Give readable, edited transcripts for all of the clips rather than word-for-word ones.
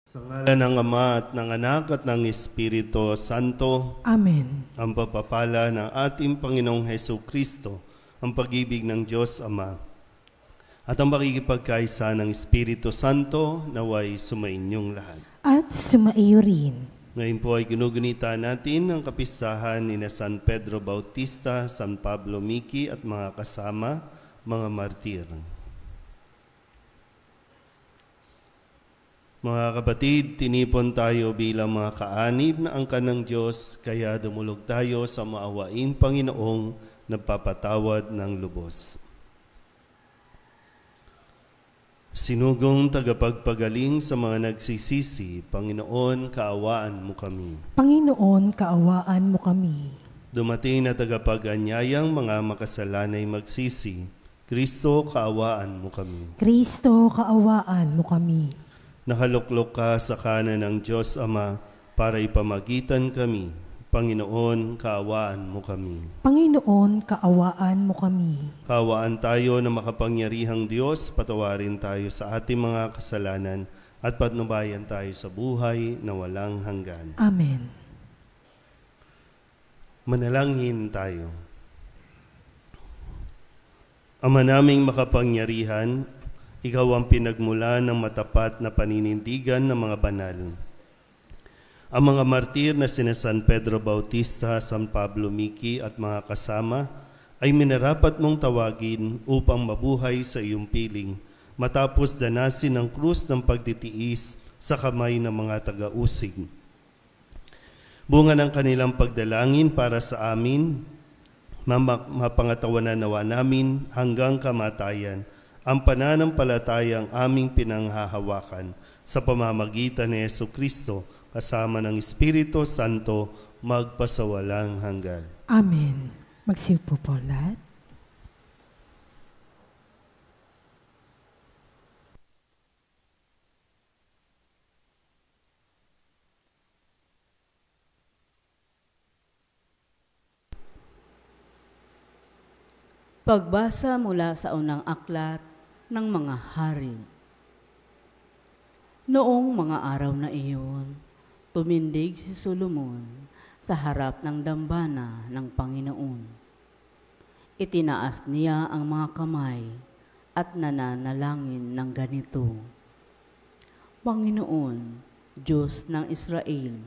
Sa ngalan ng Ama at ng Anak at ng Espiritu Santo. Amen. Ang pagpapala ng ating Panginoong Hesus Kristo, ang pag-ibig ng Diyos Ama, at ang makikipagkaisa ng Espiritu Santo naway sumainyong lahat. At sumaiyo rin. Ngayon po ay ginugunita natin ang kapistahan ni San Pedro Bautista, San Pablo Miki at mga kasama, mga martir. Mga kapatid, tinipon tayo bilang mga kaanib na angkan ng Diyos, kaya dumulog tayo sa maawaing Panginoong nagpapatawad ng lubos. Sinugong tagapagpagaling sa mga nagsisisi, Panginoon, kaawaan mo kami. Panginoon, kaawaan mo kami. Dumating na tagapag-anyayang mga makasalanay magsisi, Kristo, kaawaan mo kami. Kristo, kaawaan mo kami. Nakaluklok ka sa kanan ng Diyos Ama para ipamagitan kami. Panginoon, kaawaan mo kami. Panginoon, kaawaan mo kami. Kaawaan tayo na makapangyarihang Diyos, patawarin tayo sa ating mga kasalanan at patnubayan tayo sa buhay na walang hanggan. Amen. Manalangin tayo. Ama naming makapangyarihan, Ikaw ang pinagmula ng matapat na paninindigan ng mga banal. Ang mga martir na sina San Pedro Bautista, San Pablo Miki at mga kasama ay minarapat mong tawagin upang mabuhay sa iyong piling matapos danasin ang krus ng pagtitiis sa kamay ng mga taga-usig. Bunga ng kanilang pagdalangin para sa amin, mapangatawanan nawa namin hanggang kamatayan ang pananampalatayang aming pinanghahawakan sa pamamagitan ni Hesus Kristo kasama ng Espiritu Santo magpasawalang hanggan. Amen. Magsiupo po lahat. Pagbasa mula sa unang aklat ng mga hari. Noong mga araw na iyon, tumindig si Solomon sa harap ng dambana ng Panginoon. Itinaas niya ang mga kamay at nananalangin ng ganito: Panginoon, Diyos ng Israel,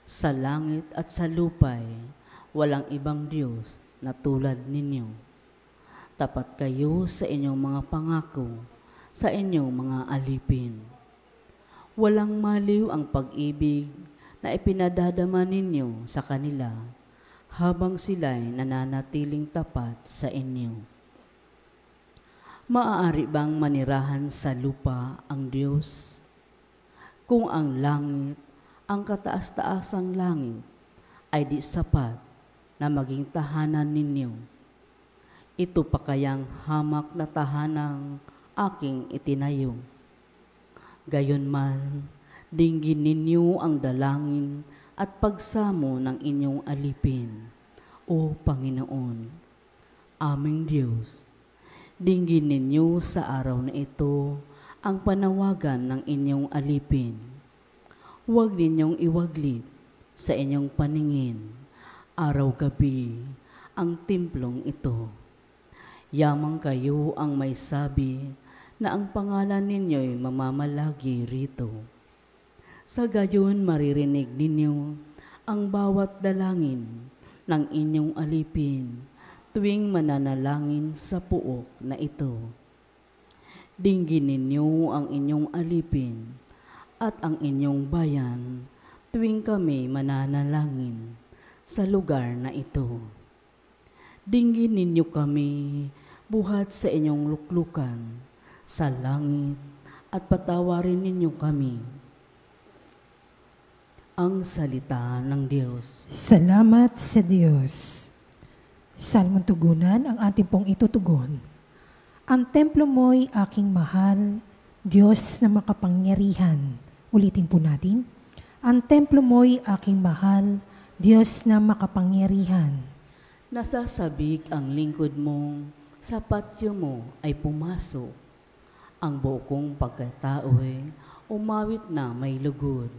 sa langit at sa lupay, walang ibang Diyos na tulad ninyo. Tapat kayo sa inyong mga pangako, sa inyong mga alipin. Walang maliw ang pag-ibig na ipinadadama ninyo sa kanila habang sila'y nananatiling tapat sa inyo. Maaari bang manirahan sa lupa ang Diyos? Kung ang langit, ang kataas-taasang langit, ay di sapat na maging tahanan ninyo, ito pa kayang hamak na tahanang aking itinayo. Gayunman, dinggin ninyo ang dalangin at pagsamo ng inyong alipin, O Panginoon, aming Diyos. Dinggin ninyo sa araw na ito ang panawagan ng inyong alipin. Huwag ninyong iwaglit sa inyong paningin, araw-gabi, ang timplong ito. Yamang kayo ang may sabi na ang pangalan ninyo'y mamamalagi rito. Sa gayon maririnig ninyo ang bawat dalangin ng inyong alipin tuwing mananalangin sa puok na ito. Dinggin ninyo ang inyong alipin at ang inyong bayan tuwing kami mananalangin sa lugar na ito. Dinggin ninyo kami buhat sa inyong luklukan sa langit at patawarin ninyo kami. Ang salita ng Diyos. Salamat sa Diyos. Salmong tugunan ang ating pong itutugon. Ang templo mo'y aking mahal, Diyos na makapangyarihan. Ulitin po natin. Ang templo mo'y aking mahal, Diyos na makapangyarihan. Nasasabik ang lingkod mong sa patio mo ay pumasok. Ang buong pagkatao'y umawit na may lugod.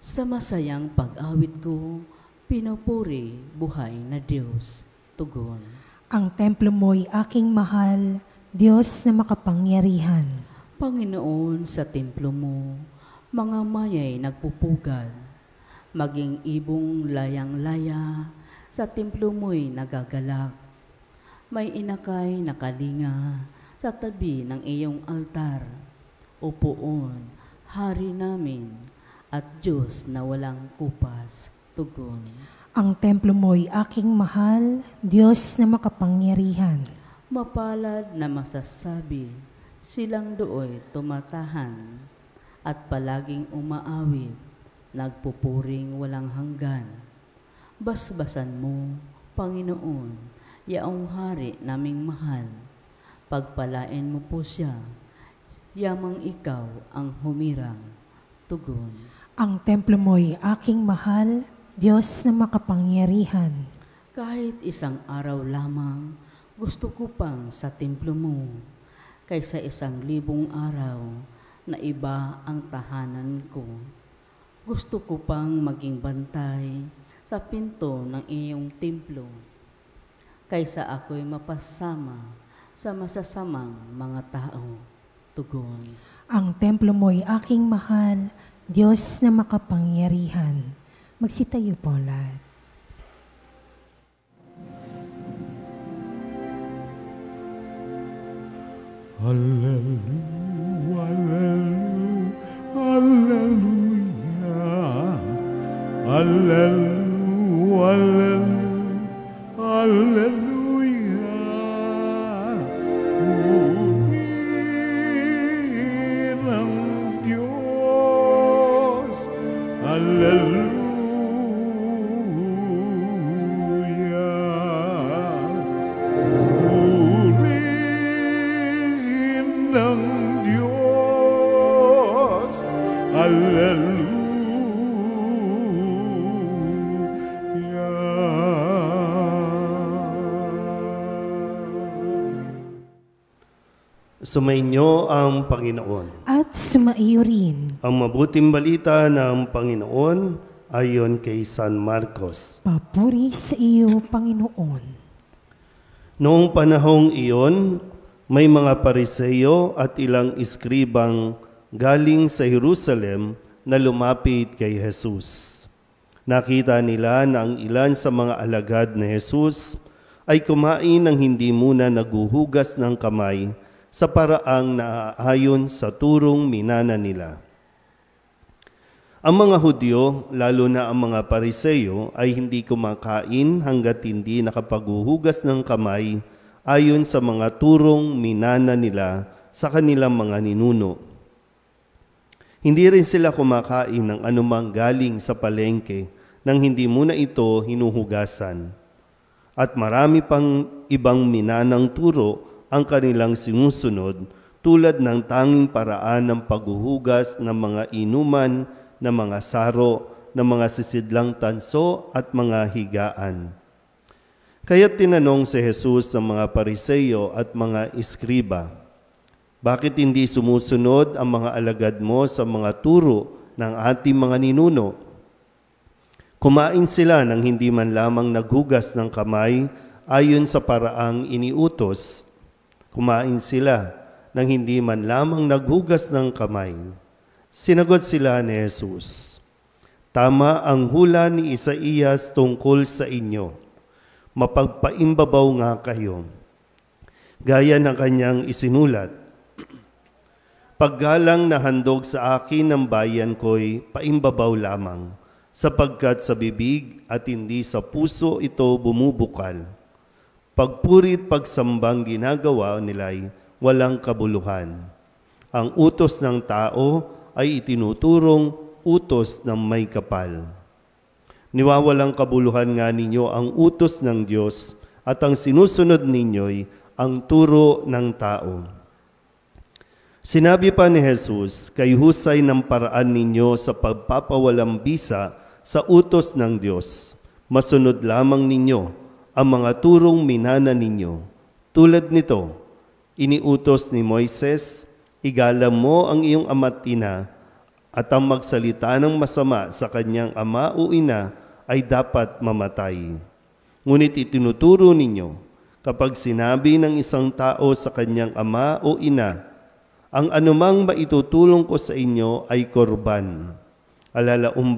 Sa masayang pag-awit ko, pinupuri buhay na Diyos. Tugon. Ang templo mo'y aking mahal, Diyos na makapangyarihan. Panginoon, sa templo mo, mga mayay nagpupugad. Maging ibong layang-laya, sa templo mo'y nagagalak. May inakay na kalinga sa tabi ng iyong altar. Upoon, hari namin, at Diyos na walang kupas. Tugon. Ang templo mo'y aking mahal, Diyos na makapangyarihan. Mapalad na masasabi, silang dooy tumatahan, at palaging umaawit, nagpupuring walang hanggan. Basbasan mo, Panginoon, yaong hari naming mahal. Pagpalain mo po siya, yamang ikaw ang humirang. Tugon. Ang templo mo'y aking mahal, Diyos na makapangyarihan. Kahit isang araw lamang, gusto ko pang sa templo mo, kaysa 1,000 araw na iba ang tahanan ko. Gusto ko pang maging bantay sa pinto ng iyong templo, kaysa ako'y mapasama sa masasamang mga tao. Tugon. Ang templo mo'y aking mahal, Diyos na makapangyarihan. Magsitayo po lahat. Hallelujah, hallelujah, hallelujah, hallelujah. Purihin ang Diyos, hallelujah. Ng Diyos, hallelujah. Sumainyo ang Panginoon. At sumaiyo rin. Ang mabuting balita ng Panginoon ayon kay San Marcos. Papuri sa iyo, Panginoon. Noong panahong iyon, may mga Pariseo at ilang iskribang galing sa Jerusalem na lumapit kay Jesus. Nakita nila na ang ilan sa mga alagad ni Jesus ay kumain ng hindi muna naguhugas ng kamay sa paraang naaayon sa turong minana nila. Ang mga Hudyo, lalo na ang mga Pariseo, ay hindi kumakain hanggat hindi nakapaghuhugas ng kamay ayon sa mga turong minana nila sa kanilang mga ninuno. Hindi rin sila kumakain ng anumang galing sa palengke nang hindi muna ito hinuhugasan. At marami pang ibang minanang turo ang kanilang sinusunod tulad ng tanging paraan ng paghuhugas ng mga inuman, ng mga saro, ng mga sisidlang tanso at mga higaan. Kaya tinanong si Jesus sa mga Pariseo at mga iskriba, bakit hindi sumusunod ang mga alagad mo sa mga turo ng ating mga ninuno? Kumain sila nang hindi man lamang naghugas ng kamay ayon sa paraang iniutos. Kumain sila nang hindi man lamang naghugas ng kamay. Sinagot sila ni Jesus, tama ang hula ni Isaías tungkol sa inyo. Mapagpaimbabaw nga kayo. Gaya ng kanyang isinulat, paggalang na handog sa akin ng bayan ko'y paimbabaw lamang, sapagkat sa bibig at hindi sa puso ito bumubukal. Pagpurit pagsambang ginagawa nila'y walang kabuluhan. Ang utos ng tao ay itinuturong utos ng may kapal. Niwawalang kabuluhan nga ninyo ang utos ng Diyos at ang sinusunod ninyo'y ang turo ng tao. Sinabi pa ni Jesus, kay husay ng paraan ninyo sa pagpapawalang bisa sa utos ng Diyos. Masunod lamang ninyo ang mga turong minana ninyo. Tulad nito, iniutos ni Moises, igalang mo ang iyong ama't ina at ang magsalita ng masama sa kanyang ama o ina ay dapat mamatay. Ngunit itinuturo ninyo, kapag sinabi ng isang tao sa kanyang ama o ina, ang anumang maitutulong ko sa inyo ay korban. Alalaong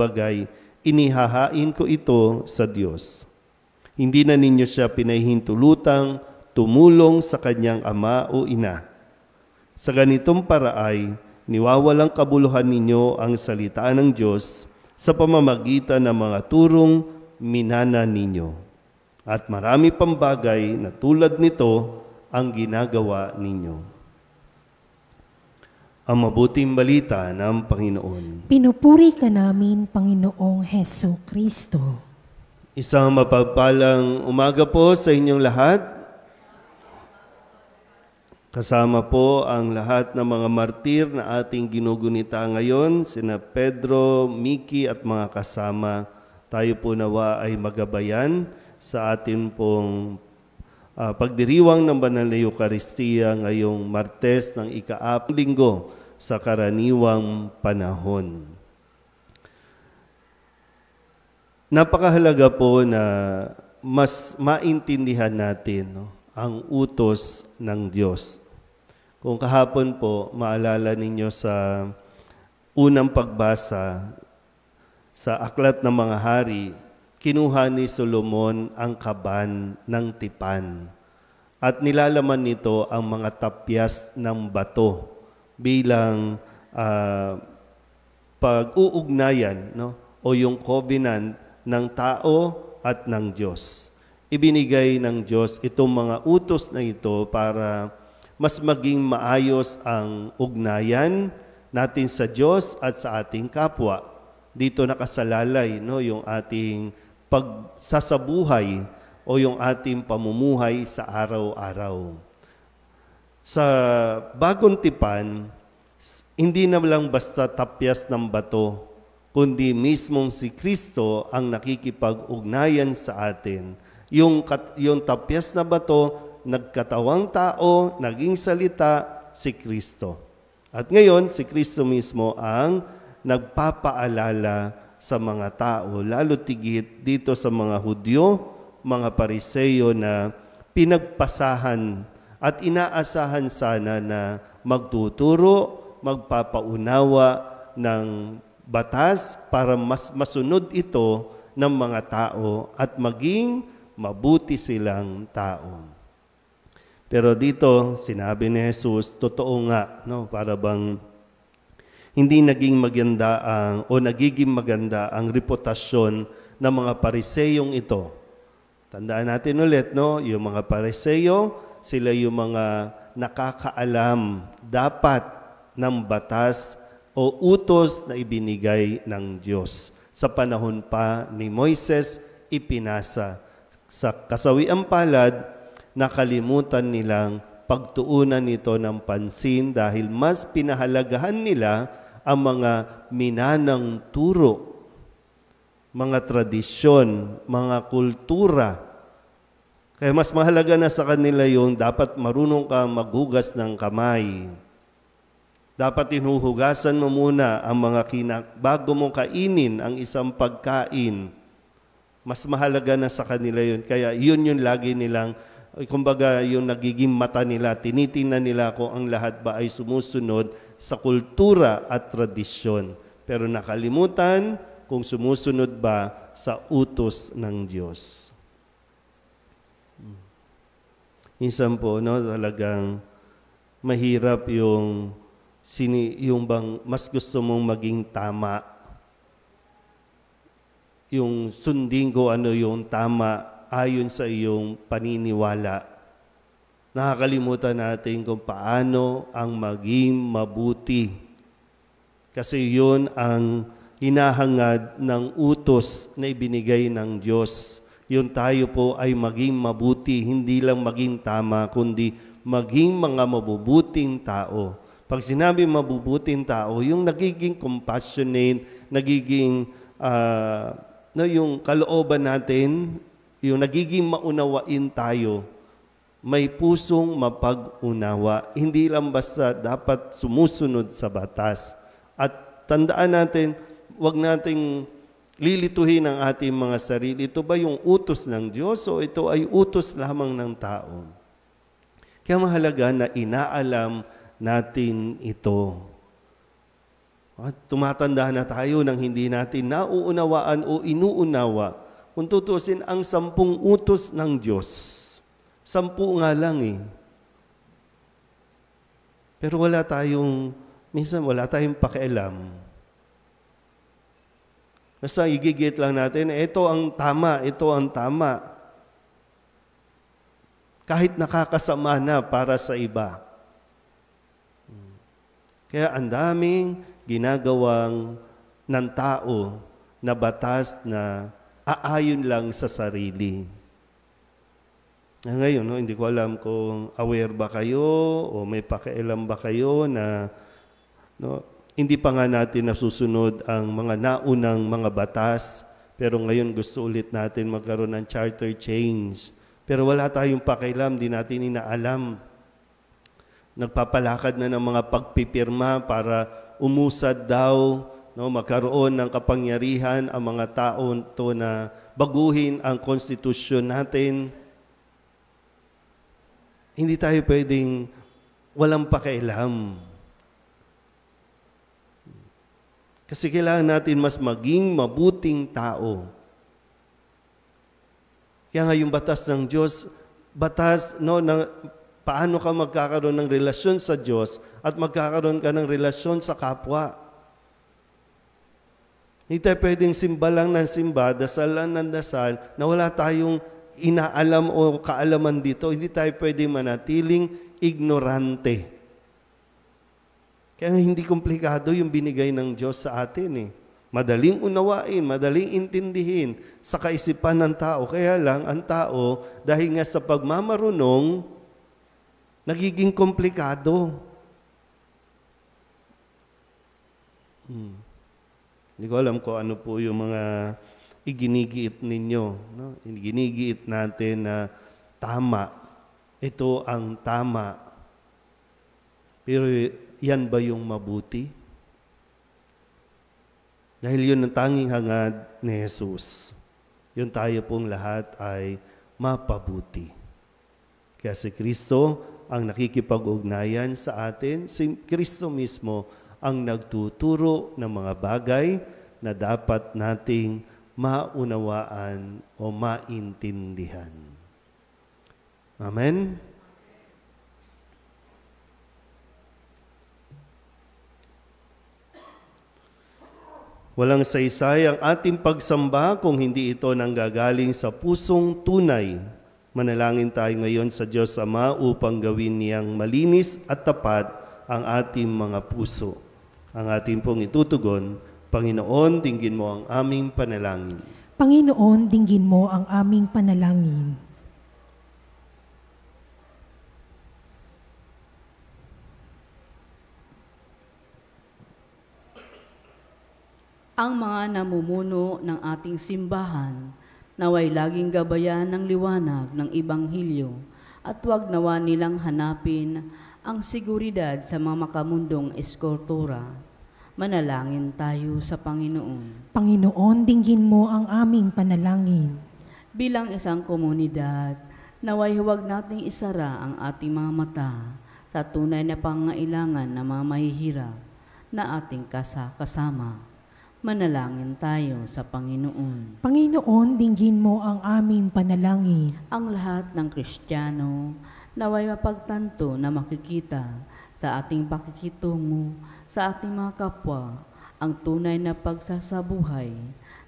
inihahain ko ito sa Diyos. Hindi na ninyo siya pinahihintulutang tumulong sa kanyang ama o ina. Sa ganitong paraay, niwawalang kabuluhan ninyo ang salita ng Diyos sa pamamagitan ng mga turong minana ninyo. At marami pang bagay na tulad nito ang ginagawa ninyo. Ang mabuting balita ng Panginoon. Pinupuri ka namin, Panginoong Heso Kristo. Isang mapagpalang umaga po sa inyong lahat. Kasama po ang lahat ng mga martir na ating ginugunita ngayon, sina Pedro, Miki at mga kasama. Tayo po nawa ay magabayan sa atin pong pagdiriwang ng Banal na Eucharistia ngayong Martes ng ika-8 linggo sa karaniwang panahon. Napakahalaga po na mas maintindihan natin ang utos ng Diyos. Kung kahapon po, maalala ninyo sa unang pagbasa sa Aklat ng Mga Hari, kinuha ni Solomon ang kaban ng tipan at nilalaman nito ang mga tapyas ng bato bilang pag-uugnayan o yung covenant ng tao at ng Diyos. Ibinigay ng Diyos itong mga utos na ito para mas maging maayos ang ugnayan natin sa Diyos at sa ating kapwa. Dito nakasalalay yung ating pagsasabuhay o yung ating pamumuhay sa araw-araw. Sa bagong tipan, hindi na lang basta tapyas ng bato, kundi mismong si Kristo ang nakikipag-ugnayan sa atin. Yung tapyas na bato, nagkatawang tao, naging salita, si Kristo. At ngayon, si Kristo mismo ang nagpapaalala sa mga tao, lalo tigit dito sa mga Hudyo, mga Pariseyo na pinagpasahan at inaasahan sana na magtuturo, magpapaunawa ng batas para mas masunod ito ng mga tao at maging mabuti silang tao. Pero dito, sinabi ni Jesus, totoo nga, para bang hindi naging maganda nagiging maganda ang reputasyon ng mga Pariseyong ito. Tandaan natin ulit, yung mga Pariseyo, sila yung mga nakakaalam dapat ng batas o utos na ibinigay ng Diyos. Sa panahon pa ni Moises, ipinasa. Sa kasawiang palad, nakalimutan nilang pagtuunan nito ng pansin dahil mas pinahalagahan nila ang mga minanang turo, mga tradisyon, mga kultura. Kaya mas mahalaga na sa kanila yung dapat marunong ka maghugas ng kamay. Dapat hinuhugasan mo muna ang mga bago mo kainin ang isang pagkain. Mas mahalaga na sa kanila yun. Kaya yun yung lagi nilang, kumbaga yung nagiging mata nila, tinitingnan nila kung ang lahat ba ay sumusunod sa kultura at tradisyon. Pero nakalimutan kung sumusunod ba sa utos ng Diyos. Minsan po, talagang mahirap yung bang mas gusto mong maging tama. Yung sundin ko yung tama ayon sa iyong paniniwala. Nakakalimutan natin kung paano ang maging mabuti. Kasi yun ang hinahangad ng utos na ibinigay ng Diyos. Yun tayo po ay maging mabuti, hindi lang maging tama, kundi maging mga mabubuting tao. Pag sinabi mabubuting tao, yung nagiging compassionate, nagiging yung kalooban natin, yung nagiging maunawain tayo, may pusong mapag-unawa. Hindi lang basta dapat sumusunod sa batas. At tandaan natin, wag nating lilituhin ang ating mga sarili. Ito ba yung utos ng Diyos o ito ay utos lamang ng tao? Kaya mahalaga na inaalam natin ito. At tumatanda na tayo nang hindi natin nauunawaan o inuunawa. Kung tutusin ang 10 utos ng Diyos, 10 nga lang eh. Pero minsan wala tayong pakialam. Basta igigit lang natin, ito ang tama, ito ang tama. Kahit nakakasama na para sa iba. Kaya ang daming ginagawang ng tao na batas na aayon lang sa sarili. Ngayon, hindi ko alam kung aware ba kayo o may pakialam ba kayo na hindi pa nga natin nasusunod ang mga naunang mga batas, pero ngayon gusto ulit natin magkaroon ng charter change. Pero wala tayong pakialam, di natin inaalam. Nagpapalakad na ng mga pagpipirma para umusad daw, magkaroon ng kapangyarihan ang mga tao to na baguhin ang konstitusyon natin. Hindi tayo pwedeng walang pakialam. Kasi kailangan natin mas maging mabuting tao. Kaya nga yung batas ng Diyos, paano ka magkakaroon ng relasyon sa Diyos at magkakaroon ka ng relasyon sa kapwa. Hindi tayo pwedeng simba lang ng simba, dasal lang ng dasal, na wala tayong inaalam o kaalaman dito. Hindi tayo pwedeng manatiling ignorante. Kaya hindi komplikado yung binigay ng Diyos sa atin eh. Madaling unawain, madaling intindihin sa kaisipan ng tao. Kaya lang, ang tao, dahil nga sa pagmamarunong, nagiging komplikado. Hindi ko alam kung ano po yung mga iginigiit ninyo. No? Iginigiit natin na tama. Ito ang tama. Pero yan ba yung mabuti? Dahil yun ang tanging hangad ni Jesus. Yun tayo pong lahat ay mapabuti. Kaya si Kristo ang nakikipag-ugnayan sa atin. Si Kristo mismo ang nagtuturo ng mga bagay na dapat nating maunawaan o maintindihan. Amen? Walang saysay ang ating pagsamba kung hindi ito nanggagaling sa pusong tunay. Manalangin tayo ngayon sa Diyos Ama upang gawin niyang malinis at tapat ang ating mga puso. Ang ating pong itutugon, Panginoon, dinggin mo ang aming panalangin. Panginoon, dinggin mo ang aming panalangin. Ang mga namumuno ng ating simbahan, naway laging gabayan ng liwanag ng Ibanghilyo at huwag nawa nilang hanapin ang seguridad sa mga makamundong eskultura. Manalangin tayo sa Panginoon. Panginoon, dinggin mo ang aming panalangin. Bilang isang komunidad, naway huwag nating isara ang ating mga mata sa tunay na pangailangan ng mga mahihirap na ating kasama. Manalangin tayo sa Panginoon. Panginoon, dinggin mo ang aming panalangin. Ang lahat ng Kristiyano naway mapagtanto na makikita sa ating pakikitungo sa ating mga kapwa ang tunay na pagsasabuhay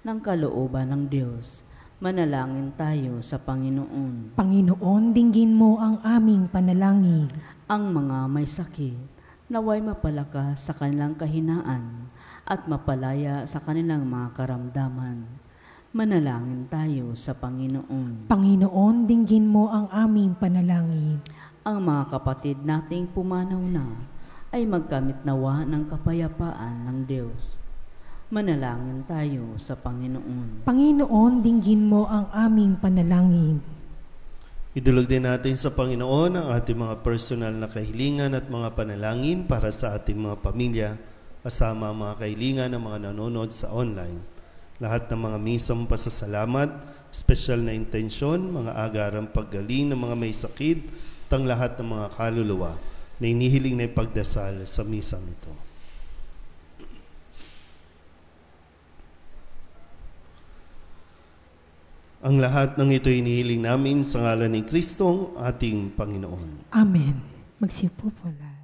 ng kalooban ng Diyos. Manalangin tayo sa Panginoon. Panginoon, dinggin mo ang aming panalangin. Ang mga may sakit naway mapalakas sa kanilang kahinaan at mapalaya sa kanilang mga karamdaman. Manalangin tayo sa Panginoon. Panginoon, dinggin mo ang aming panalangin. Ang mga kapatid nating pumanaw na ay magkamit nawa ng kapayapaan ng Diyos. Manalangin tayo sa Panginoon. Panginoon, dinggin mo ang aming panalangin. Idulog din natin sa Panginoon ang ating mga personal na kahilingan at mga panalangin para sa ating mga pamilya. kasama ang mga kailingan ng mga nanonood sa online. Lahat ng mga misang pasasalamat, espesyal na intensyon, mga agarang paggaling ng mga may sakit, at ang lahat ng mga kaluluwa na inihiling na ipagdasal sa misang ito. Ang lahat ng ito inihiling namin sa ngalan ni Kristong ating Panginoon. Amen. Magsiupo po lahat.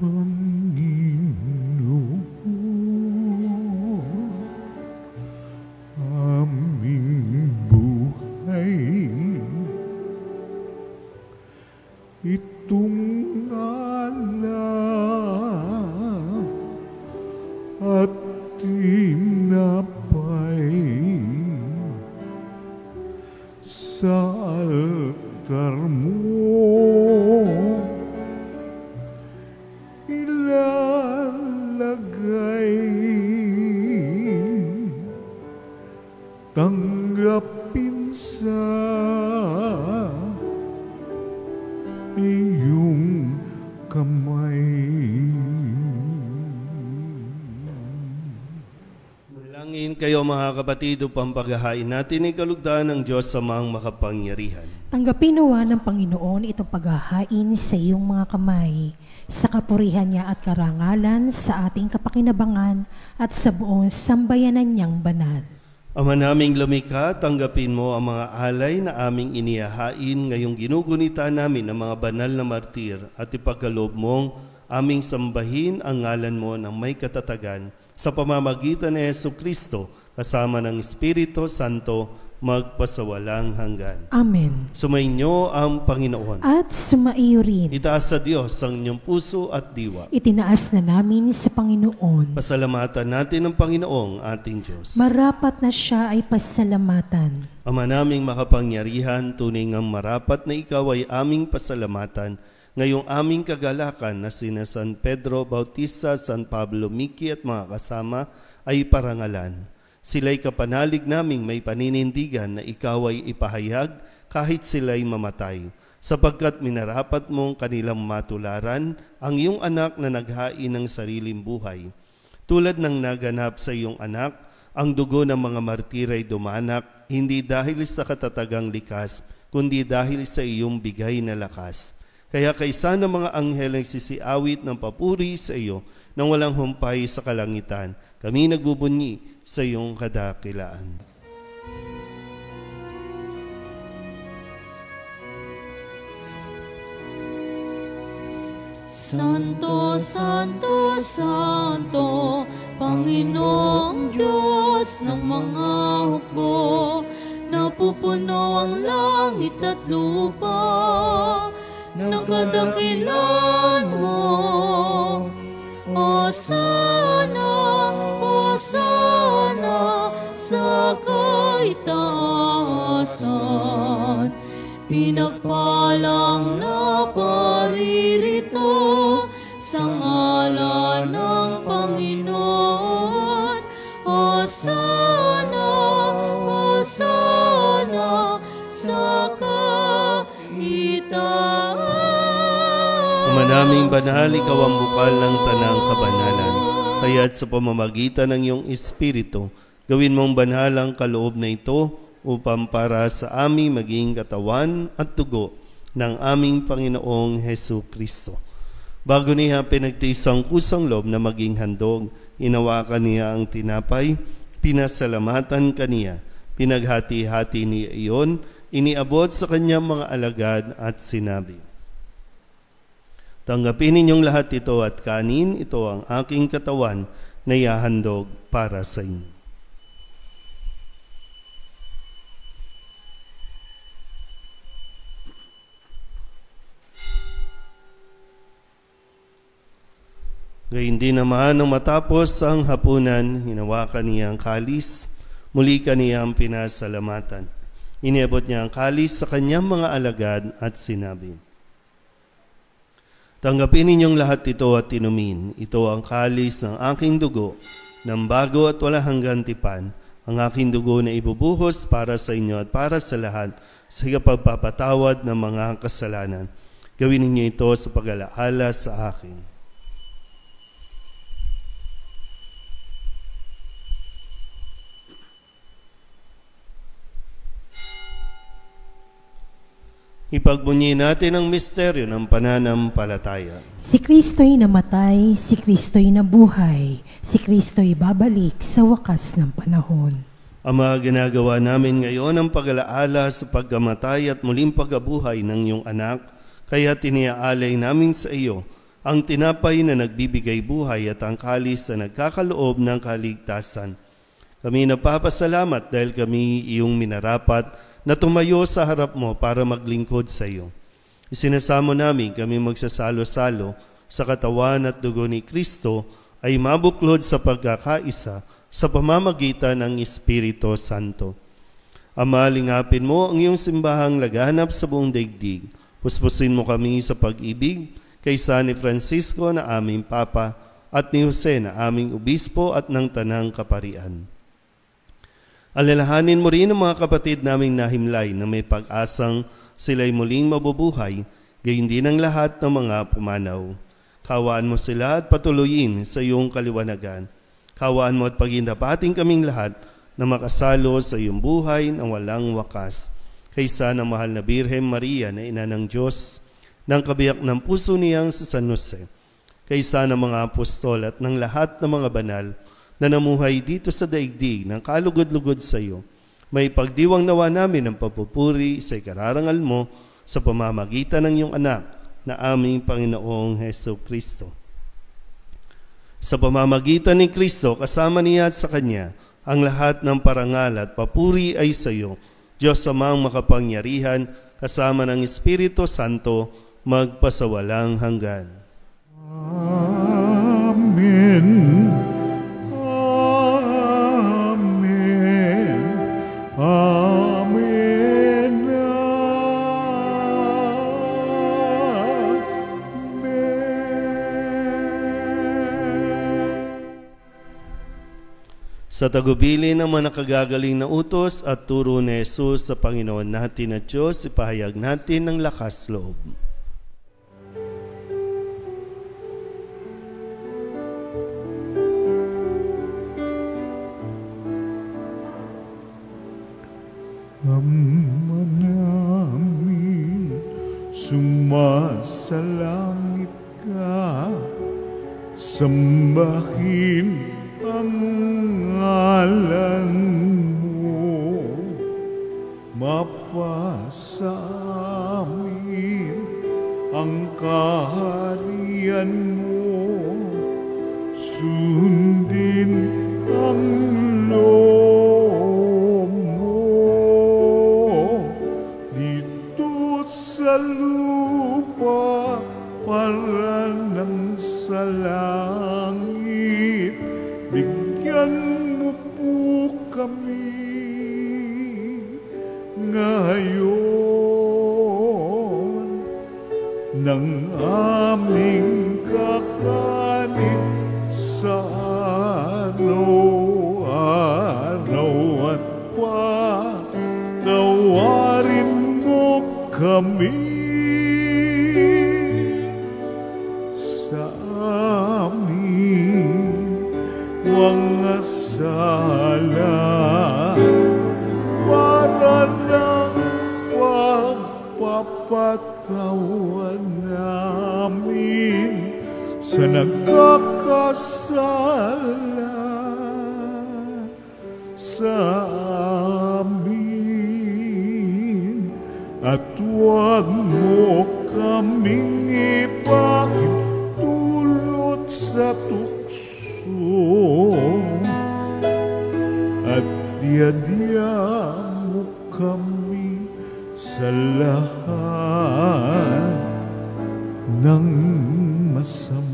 Panginoon, aming buhay, itong alam at tinapay sa altar mo ilalagay, tanggapin sa iyong kamay. Manalangin kayo mga kapatid upang paghahain natin ay kalugdan ng Diyos Amang makapangyarihan. Tanggapin nawa ng Panginoon itong paghahain sa iyong mga kamay, sa kapurihan niya at karangalan, sa ating kapakinabangan at sa buong sambayanan niyang banal. Ama naming lumikha, tanggapin mo ang mga alay na aming inihahain ngayong ginugunita namin ng mga banal na martir at ipagkaloob mong aming sambahin ang ngalan mo ng may katatagan sa pamamagitan ni Jesucristo kasama ng Espiritu Santo magpasawalang hanggan. Amen. Sumainyo ang Panginoon. At sumaiyo rin. Itaas sa Diyos ang inyong puso at diwa. Itinaas na namin sa Panginoon. Pasalamatan natin ang Panginoong ating Diyos. Marapat na siya ay pasalamatan. Ama naming makapangyarihan, tunay ngang marapat na ikaw ay aming pasalamatan ngayong aming kagalakan na sina San Pedro Bautista, San Pablo Miki at mga kasama ay parangalan. Sila'y kapanalig naming may paninindigan na ikaw ay ipahayag kahit sila'y mamatay, sapagkat minarapat mong kanilang matularan ang iyong anak na naghain ng sariling buhay. Tulad ng naganap sa iyong anak, ang dugo ng mga martir ay dumanak, hindi dahil sa katatagang likas, kundi dahil sa iyong bigay na lakas. Kaya kaysa ng mga anghel ay sisiawit ng papuri sa iyo nang walang humpay sa kalangitan, kami nagbubunyi sa iyong kadakilaan. Santo, Santo, Santo, Panginoong Diyos ng mga hukbo, napupuno ang langit at lupa ng kadakilan mo. Hosana, Hosana sa kaitaasan, pinagpalang na paririto sa ngalan ng Panginoon. Hosana, Hosana sa kaitaasan. Ama naming banal, ikaw ang bukal ng tanang kabanalan. Kaya't sa pamamagitan ng iyong Espiritu, gawin mong banal ang kaloob na ito upang para sa aming maging katawan at dugo ng aming Panginoong Jesucristo. Bago niya pinagtiis ang kusang loob na maging handog, inawakan niya ang tinapay, pinasalamatan kaniya, pinaghati-hati niya iyon, iniabot sa kanyang mga alagad at sinabi, tanggapin ninyong lahat ito at kanin, ito ang aking katawan na ihahandog para sa inyo. Gayun din naman nang matapos ang hapunan, hinawakan niya ang kalis, muli kaniyang pinasalamatan. Iniabot niya ang kalis sa kanyang mga alagad at sinabi, tanggapin ninyong lahat ito at inumin. Ito ang kalis ng aking dugo, ng bago at wala hanggang tipan, ang aking dugo na ibubuhos para sa inyo at para sa lahat sa pagpapatawad ng mga kasalanan. Gawin ninyo ito sa pag-alaala sa akin. Ipagbunyi natin ang misteryo ng pananampalataya. Si Kristo'y namatay, si Kristo'y nabuhay, si Kristo'y babalik sa wakas ng panahon. Ama, ginagawa namin ngayon ang pag-alaala sa pagkamatay at muling pagkabuhay ng iyong anak, kaya tiniaalay namin sa iyo ang tinapay na nagbibigay buhay at ang kalis na nagkakaloob ng kaligtasan. Kami napapasalamat dahil kami iyong minarapat na tumayo sa harap mo para maglingkod sa iyo. Isinasamo namin kami magsasalo-salo sa katawan at dugo ni Kristo ay mabuklod sa pagkakaisa sa pamamagitan ng Espiritu Santo. Ama, lingapin mo ang iyong simbahang laganap sa buong daigdig. Puspusin mo kami sa pag-ibig kay San Francisco na aming Papa at ni Jose na aming Obispo at ng Tanang Kaparian. Alalahanin mo rin ang mga kapatid naming nahimlay na may pag-asang sila'y muling mabubuhay, gayon din ang lahat ng mga pumanaw. Kawaan mo sila at patuloyin sa iyong kaliwanagan. Kawaan mo at pagindapating kaming lahat na makasalo sa iyong buhay na walang wakas. Kaysa ng mahal na Birhen Maria na ina ng Diyos, ng kabiyak ng puso niyang sa San Jose, kaysa ng mga apostol at ng lahat ng mga banal na namuhay dito sa daigdig ng kalugod-lugod sa iyo, may pagdiwang nawa namin ng papupuri sa ikararangal mo sa pamamagitan ng iyong anak na aming Panginoong Heso Kristo. Sa pamamagitan ni Kristo, kasama niya at sa Kanya, ang lahat ng parangal at papuri ay sa iyo, Diyos Amang makapangyarihan, kasama ng Espiritu Santo, magpasawalang hanggan. Amen. Amen. Sa tagubili ng mga nakagagaling na utos at turo ni Jesus sa Panginoon natin at Diyos, ipahayag natin ng lakas loob. Ama namin, sumasalangit ka, sambahin ang ngalan mo, mapasa amin ang kaharian mo, sundin ang loob mo dito sa lupa para ng sa langit. Bigyan mo po kami ngayon ng aming kakanin sa araw-araw at patawarin mo kami sa aming mga sala para ng pagpapatawan namin sa nagkakasala sa amin, at huwag mo kaming ipahintulot sa tukso, at diadya mo kami sa lahat ng masama.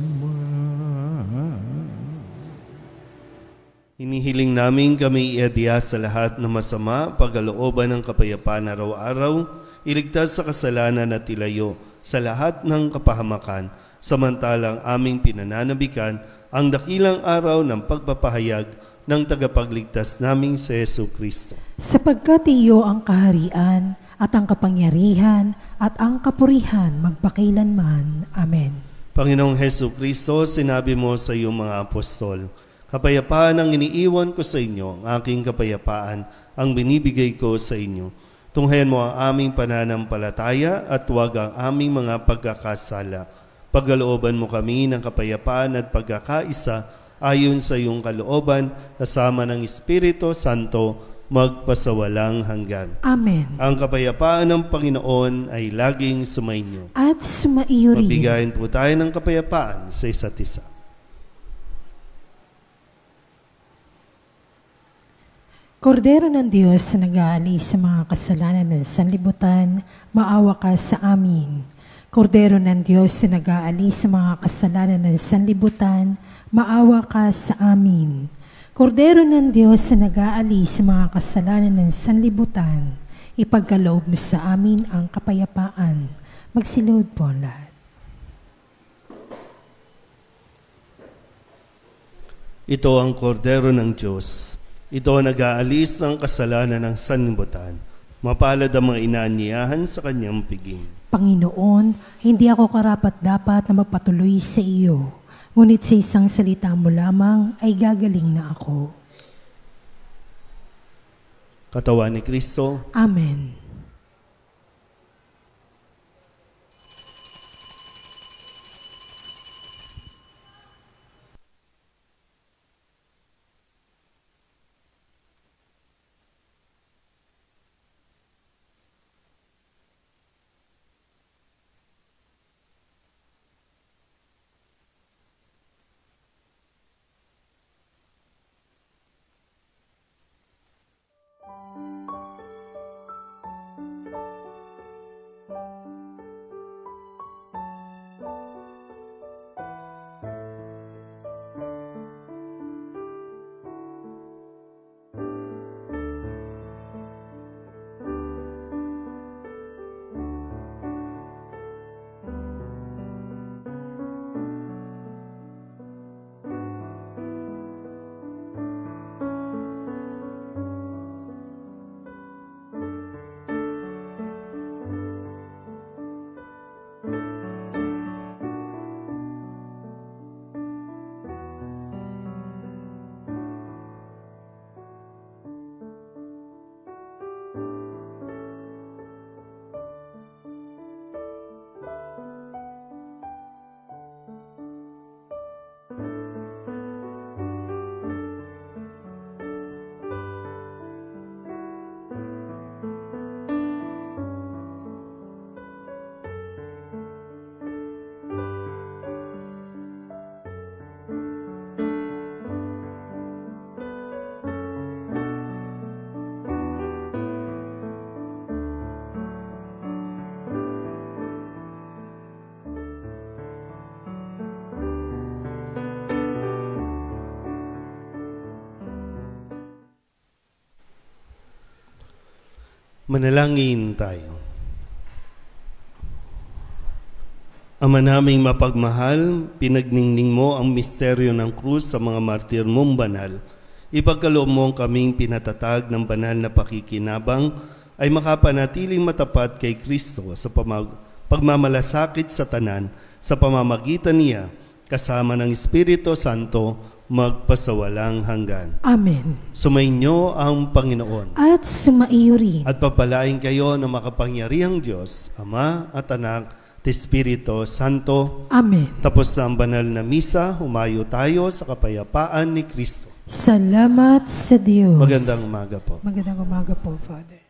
Hinihiling namin kami iadya sa lahat ng masama, pagkalooban ng kapayapaan araw-araw, iligtas sa kasalanan at ilayo sa lahat ng kapahamakan, samantalang aming pinananabikan ang dakilang araw ng pagpapahayag ng tagapagligtas naming si Jesu Kristo. Sapagkat iyo ang kaharian at ang kapangyarihan at ang kapurihan magpakailanman. Amen. Panginoong Jesu Kristo, sinabi mo sa iyong mga apostol, kapayapaan ang iniiwan ko sa inyo, ang aking kapayapaan ang binibigay ko sa inyo. Tunghayan mo ang aming pananampalataya at huwag ang aming mga pagkakasala. Pagkalooban mo kami ng kapayapaan at pagkakaisa ayon sa iyong kalooban, kasama ng Espiritu Santo, magpasawalang hanggan. Amen. Ang kapayapaan ng Panginoon ay laging sumainyo. At sumaiyo rin. Mabigayin po tayo ng kapayapaan sa isa't isa. Kordero ng Diyos na nag-aalis sa mga kasalanan ng sanlibutan, maawa ka sa amin. Kordero ng Diyos na nag-aalis sa mga kasalanan ng sanlibutan, maawa ka sa amin. Kordero ng Diyos na nag-aalis sa mga kasalanan ng sanlibutan, ipagkaloob mo sa amin ang kapayapaan. Magsilod po lahat. Ito ang kordero ng Diyos. Ito ang nag-aalis ng kasalanan ng sanlibutan. Mapalad ang mga inaanyayahan sa kanyang piging. Panginoon, hindi ako karapat-dapat na magpatuloy sa iyo. Ngunit sa isang salita mo lamang ay gagaling na ako. Katawan ni Kristo. Amen. Manalangin tayo. Ama naming mapagmahal, pinagningning mo ang misteryo ng krus sa mga martir mong banal. Ipagkaloob mo ang kaming pinatatag ng banal na pakikinabang ay makapanatiling matapat kay Kristo sa pagmamalasakit sa tanan sa pamamagitan niya kasama ng Espiritu Santo magpasawalang hanggan. Amen. Sumainyo ang Panginoon. At sumaiyo rin. At papalain kayo ng makapangyarihang Diyos, Ama at Anak, at Espiritu Santo. Amen. Tapos na ang banal na misa, humayo tayo sa kapayapaan ni Kristo. Salamat sa Diyos. Magandang umaga po. Magandang umaga po, Father.